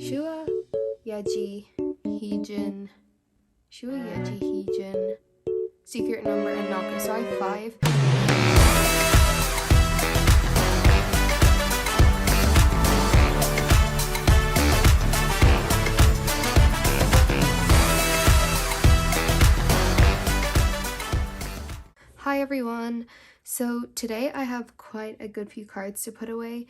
𝐤𝐤𝐤𝐮, 𝐤𝐤𝐤𝐤𝐿, secret number, and 𝐸𝐞𝐜. So I have 5. Hi everyone! So today I have quite a good few cards to put away.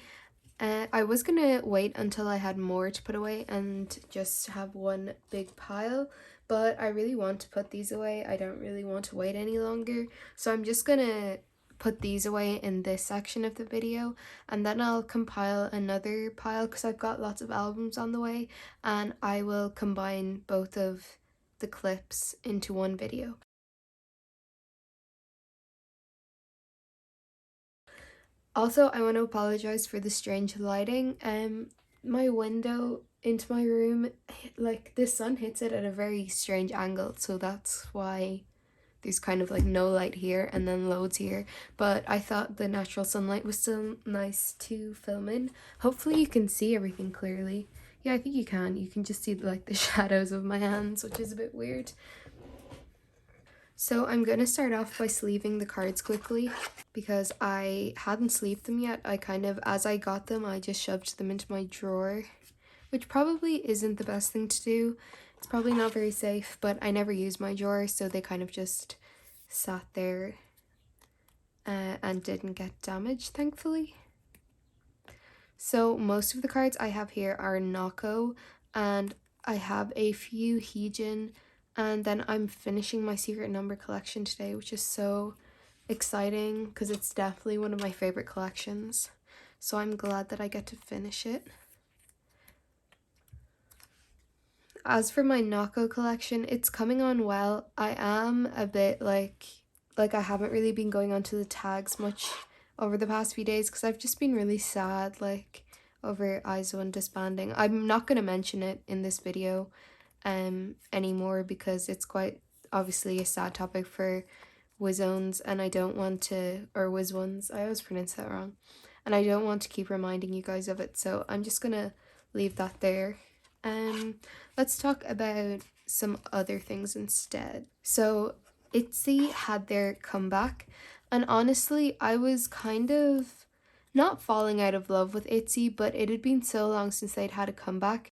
I was gonna wait until I had more to put away and just have one big pile, but I really want to put these away. I don't really want to wait any longer, so I'm just gonna put these away in this section of the video, and then I'll compile another pile because I've got lots of albums on the way, and I will combine both of the clips into one video. Also, I want to apologize for the strange lighting. My window into my room, like the sun hits it at a very strange angle, so that's why there's kind of like no light here and then loads here. But I thought the natural sunlight was still nice to film in. Hopefully you can see everything clearly. Yeah, I think you can. You can just see like the shadows of my hands, which is a bit weird. So I'm going to start off by sleeving the cards quickly because I hadn't sleeved them yet. I kind of, as I got them, I just shoved them into my drawer, which probably isn't the best thing to do. It's probably not very safe, but I never use my drawer, so they kind of just sat there and didn't get damaged, thankfully. So most of the cards I have here are 𝐸𝐞𝐿, and I have a few 𝐸𝐵𝐿, and then I'm finishing my secret number collection today, which is so exciting because it's definitely one of my favorite collections. So I'm glad that I get to finish it. As for my 𝐸𝐞𝐿 collection, it's coming on well. I am a bit like I haven't really been going onto the tags much over the past few days because I've just been really sad like over 𝐤𝐳 disbanding. I'm not going to mention it in this video anymore because it's quite obviously a sad topic for 𝐤𝐳, and I don't want to, or 𝐤𝐳, I always pronounce that wrong, and I don't want to keep reminding you guys of it, so I'm just gonna leave that there. Let's talk about some other things instead. So 𝐸𝐳 had their comeback, and honestly I was kind of not falling out of love with 𝐸𝐳, but it had been so long since they'd had a comeback.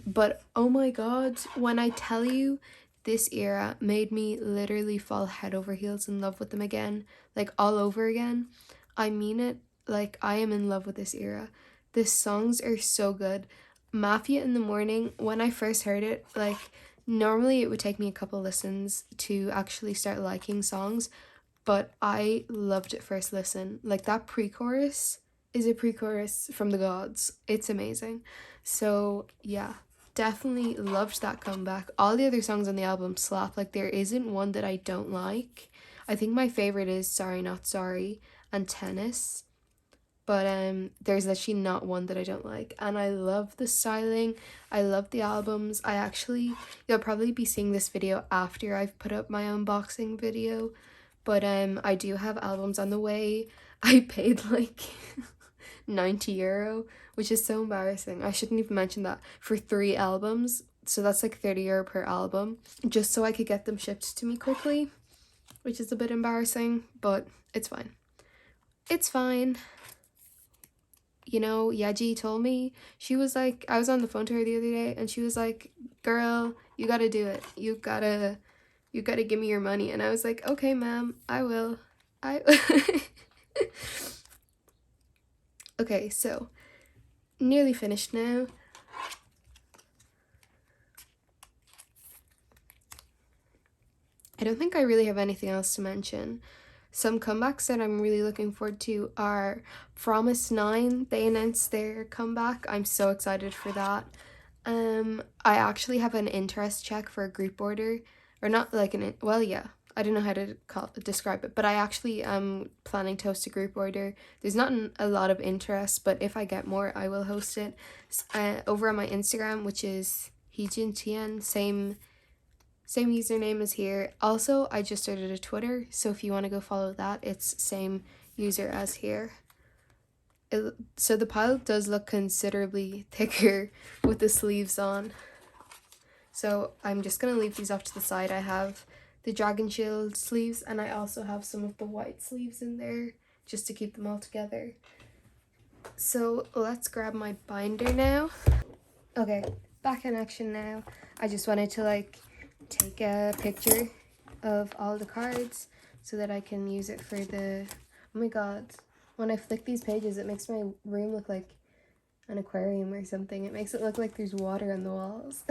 But oh my god, when I tell you, this era made me literally fall head over heels in love with them again, like all over again. I mean it, like I am in love with this era. The songs are so good. Mafia in the Morning, when I first heard it, like normally it would take me a couple listens to actually start liking songs, but I loved it first listen. Like that pre-chorus is a pre-chorus from the gods. It's amazing. So yeah, definitely loved that comeback. All the other songs on the album slap. Like there isn't one that I don't like. I think my favorite is Sorry Not Sorry and Tennis, but there's actually not one that I don't like, and I love the styling. I love the albums. You'll probably be seeing this video after I've put up my unboxing video, but I do have albums on the way. I paid like €90, which is so embarrassing. I shouldn't even mention that, for 3 albums. So that's like €30 per album, just so I could get them shipped to me quickly, which is a bit embarrassing, but it's fine. It's fine. You know, 𝐤𝐵𝐻 told me, she was like, I was on the phone to her the other day, and she was like, girl, you gotta do it. You gotta give me your money. And I was like, okay, ma'am, I will. Okay, so nearly finished now. I don't think I really have anything else to mention. Some comebacks that I'm really looking forward to are Promise 9. They announced their comeback. I'm so excited for that. I actually have an interest check for a group order, or not like well, yeah, I don't know how to describe it, but I actually am planning to host a group order. There's not a lot of interest, but if I get more, I will host it over on my Instagram, which is 𝐸𝐳𝐻, same username as here. Also, I just started a Twitter, so if you want to go follow that, it's same 𝐬𝐧𝐼 here. So the pile does look considerably thicker with the sleeves on. So I'm just going to leave these off to the side. I have the Dragon Shield sleeves, and I also have some of the white sleeves in there just to keep them all together. So let's grab my binder now. Okay, back in action now. I just wanted to like take a picture of all the cards so that I can use it for the... Oh my god, when I flick these pages it makes my room look like an aquarium or something. It makes it look like there's water on the walls.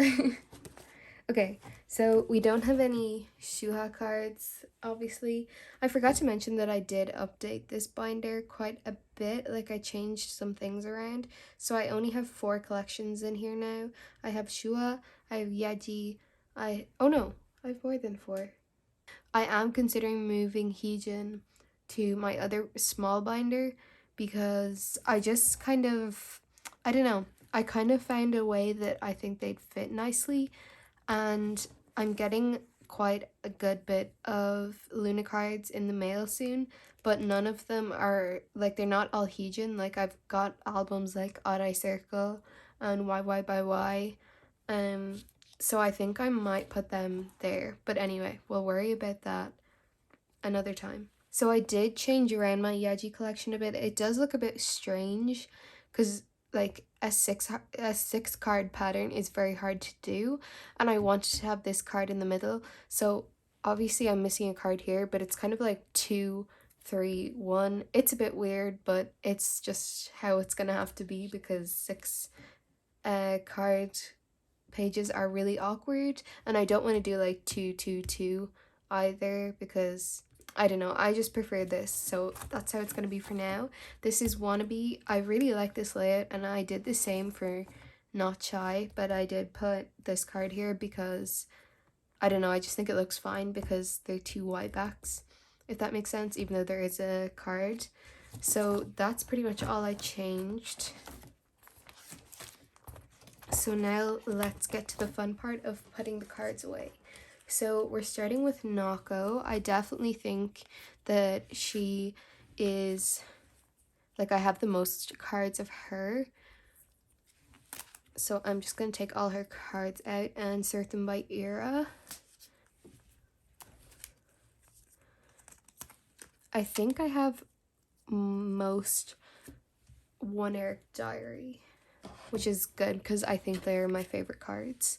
Okay, so we don't have any 𝐤𝐻 cards, obviously. I forgot to mention that I did update this binder quite a bit, like I changed some things around. So I only have 4 collections in here now. I have 𝐤𝐻, I have 𝐸𝐵, oh no, I have more than 4. I am considering moving 𝐸𝐳𝐿 to my other small binder because I just kind of, I don't know, I kind of found a way that I think they'd fit nicely, and I'm getting quite a good bit of Luna cards in the mail soon, but none of them are, like, they're not all 𝐸𝐳𝐿. Like, I've got albums like 𝐟𝐢𝐧𝐝 and YY by Y, so I think I might put them there, but anyway, we'll worry about that another time. So I did change around my 𝐤𝐵 collection a bit. It does look a bit strange because like a six card pattern is very hard to do, and I wanted to have this card in the middle. So obviously I'm missing a card here, but it's kind of like 2, 3, 1. It's a bit weird, but it's just how it's gonna have to be because 6 card pages are really awkward, and I don't want to do like 2, 2, 2 either because I don't know, I just prefer this, so that's how it's going to be for now. This is Wannabe. I really like this layout, and I did the same for Not Shy, but I did put this card here because, I don't know, I just think it looks fine because they're 2 white backs, if that makes sense, even though there is a card. So that's pretty much all I changed. So now let's get to the fun part of putting the cards away. So we're starting with 𝐸𝐞𝐭. I definitely think that she is, like, I have the most cards of her. So I'm just going to take all her cards out and sort them by era. I think I have most One Eric Diary, which is good because I think they're my favorite cards.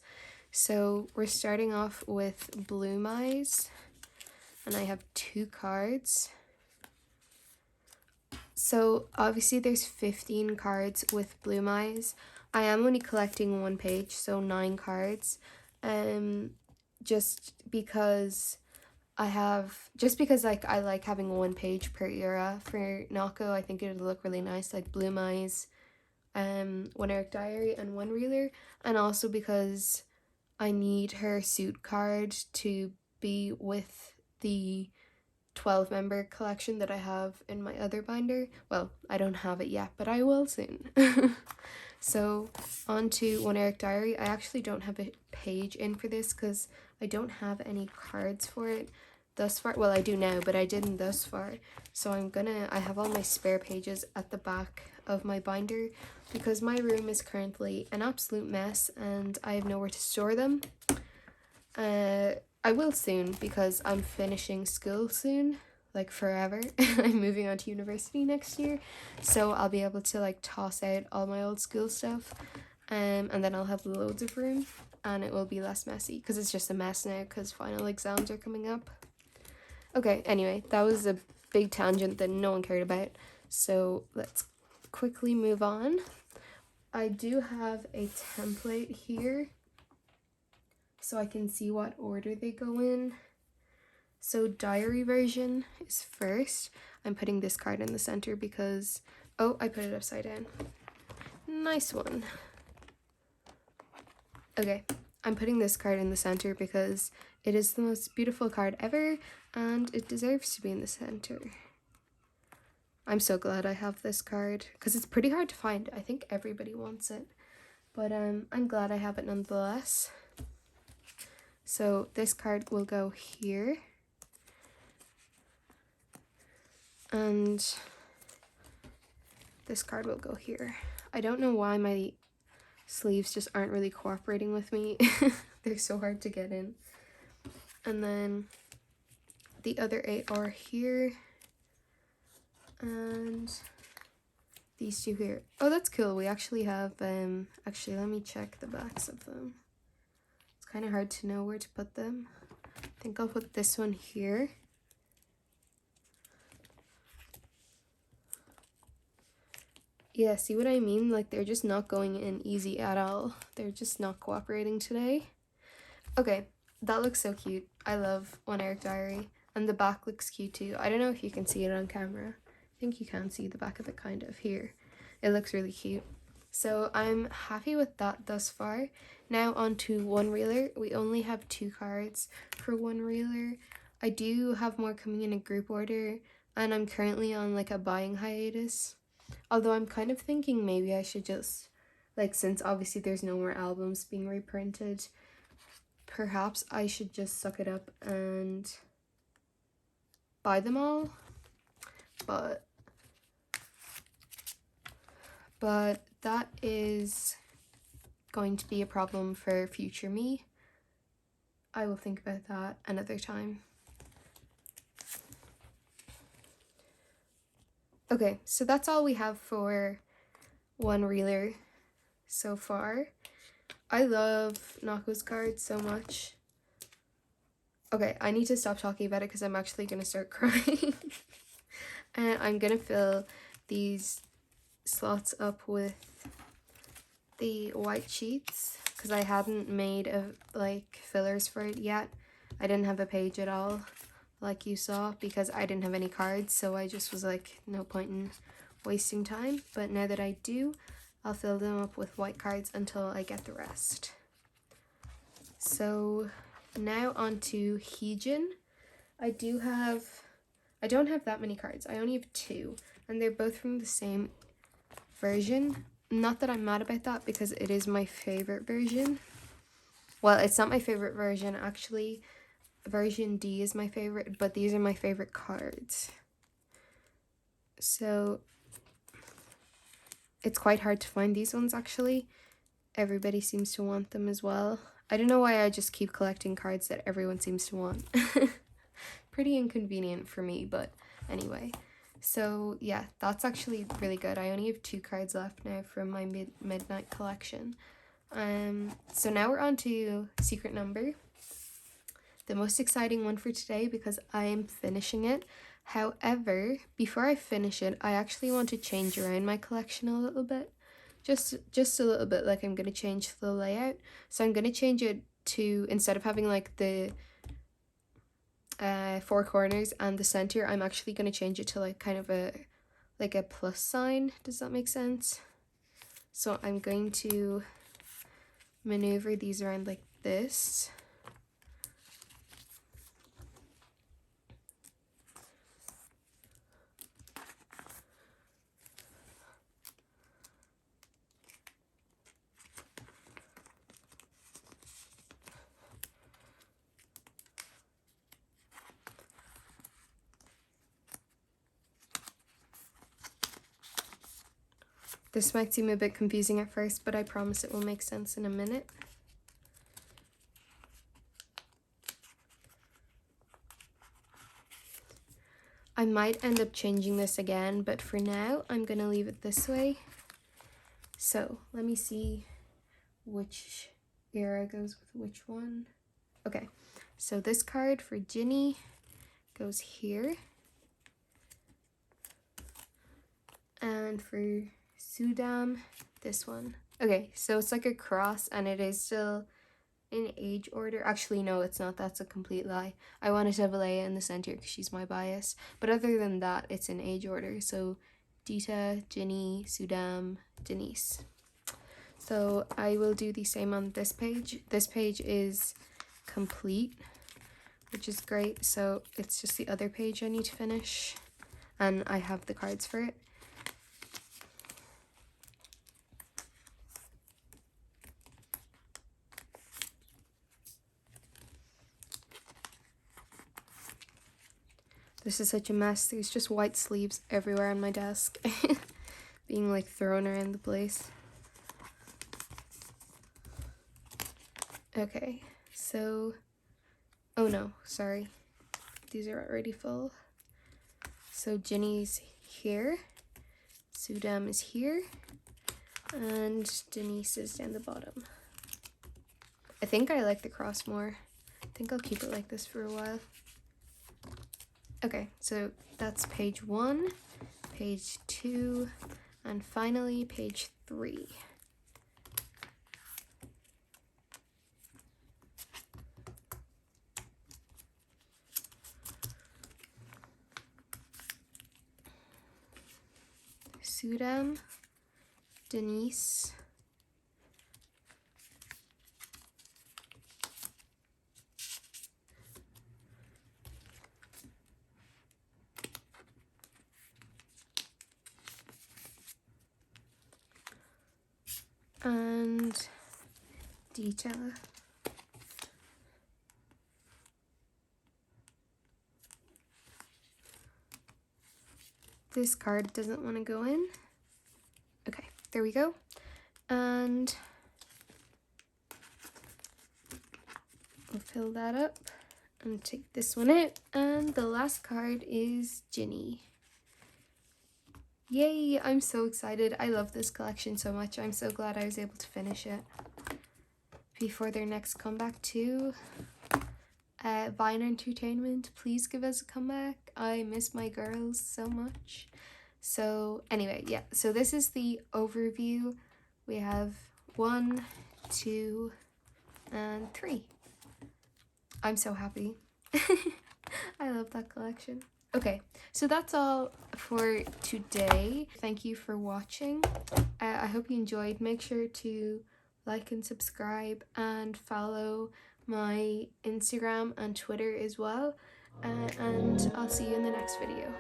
So we're starting off with Bloom Eyes, and I have 2 cards. So obviously there's 15 cards with Bloom Eyes. I am only collecting 1 page, so 9 cards. Just because like I like having 1 page per era for 𝐸𝐿. I think it would look really nice, like Bloom Eyes, One Eric Diary, and One Reeler, and also because I need her suit card to be with the 12 member collection that I have in my other binder. Well, I don't have it yet, but I will soon. So on to One Eric Diary. I actually don't have a page in for this because I don't have any cards for it thus far. Well, I do now, but I didn't thus far. So I have all my spare pages at the back of my binder because my room is currently an absolute mess and I have nowhere to store them. I will soon because I'm finishing school soon, like forever. I'm moving on to university next year, so I'll be able to like toss out all my old school stuff, and then I'll have loads of room and it will be less messy because it's just a mess now because final exams are coming up. Okay, anyway, that was a big tangent that no one cared about, so let's quickly move on. I do have a template here so I can see what order they go in. So diary version is first. I'm putting this card in the center because, oh, I put it upside down. Nice one. Okay, I'm putting this card in the center because it is the most beautiful card ever and it deserves to be in the center. I'm so glad I have this card because it's pretty hard to find. I think everybody wants it, but I'm glad I have it nonetheless. So this card will go here. And this card will go here. I don't know why my sleeves just aren't really cooperating with me. They're so hard to get in. And then the other 8 are here. And these 2 here. Oh, that's cool. We actually have, actually, let me check the backs of them. It's kind of hard to know where to put them. I think I'll put this one here. Yeah, see what I mean? Like, they're just not going in easy at all. They're just not cooperating today. Okay, that looks so cute. I love One Eric Diary. And the back looks cute too. I don't know if you can see it on camera. I think you can see the back of it kind of here. It looks really cute. So I'm happy with that thus far. Now on to One Reeler. We only have 2 cards for One Reeler. I do have more coming in a group order. And I'm currently on like a buying hiatus. Although I'm kind of thinking maybe I should just, like, since obviously there's no more albums being reprinted, perhaps I should just suck it up and buy them all. But that is going to be a problem for future me. I will think about that another time. Okay, so that's all we have for One Reeler so far. I love Nako's cards so much. Okay, I need to stop talking about it because I'm actually going to start crying. And I'm going to fill these slots up with the white sheets because I hadn't made like fillers for it yet. I didn't have a page at all, like you saw, because I didn't have any cards, so I just was like, no point in wasting time. But now that I do, I'll fill them up with white cards until I get the rest. So now on to 𝐤𝐧𝐝. I don't have that many cards. I only have 2, and they're both from the same version. Not that I'm mad about that because it is my favorite version. Well, it's not my favorite version, actually. Version D is my favorite, but these are my favorite cards. So it's quite hard to find these ones, actually. Everybody seems to want them as well. I don't know why I just keep collecting cards that everyone seems to want. Pretty inconvenient for me, but anyway. So yeah, that's actually really good. I only have 2 cards left now from my midnight collection. So now we're on to Secret Number. The most exciting one for today because I am finishing it. However, before I finish it, I actually want to change around my collection a little bit. Just a little bit, like I'm going to change the layout. So I'm going to change it to, instead of having like the 4 corners and the center, I'm actually going to change it to like kind of a plus sign. Does that make sense? So I'm going to maneuver these around like this. This might seem a bit confusing at first, but I promise it will make sense in a minute. I might end up changing this again, but for now, I'm going to leave it this way. So, let me see which era goes with which one. Okay, so this card for Ginny goes here. And for Sudam, this one. Okay, so it's like a cross and it is still in age order. Actually, no, it's not. That's a complete lie. I wanted to have Leia in the center because she's my bias. But other than that, it's in age order. So Dita, Ginny, Sudam, Denise. So I will do the same on this page. This page is complete, which is great. So it's just the other page I need to finish. And I have the cards for it. This is such a mess. There's just white sleeves everywhere on my desk. Being like thrown around the place. Okay, so, oh no, sorry. These are already full. So Ginny's here, Sudam is here, and Denise is down the bottom. I think I like the cross more. I think I'll keep it like this for a while. Okay, so that's page 1, page 2, and finally page 3. Sudam, Denise, and Dita. This card doesn't want to go in. Okay, there we go. And we'll fill that up and take this one out. And the last card is Ginny. Yay, I'm so excited. I love this collection so much. I'm so glad I was able to finish it before their next comeback too. Vine Entertainment, please give us a comeback. I miss my girls so much. So anyway, yeah, so this is the overview. We have 1, 2, and 3. I'm so happy. I love that collection. Okay, so that's all for today. Thank you for watching. I hope you enjoyed. Make sure to like and subscribe and follow my Instagram and Twitter as well. And I'll see you in the next video.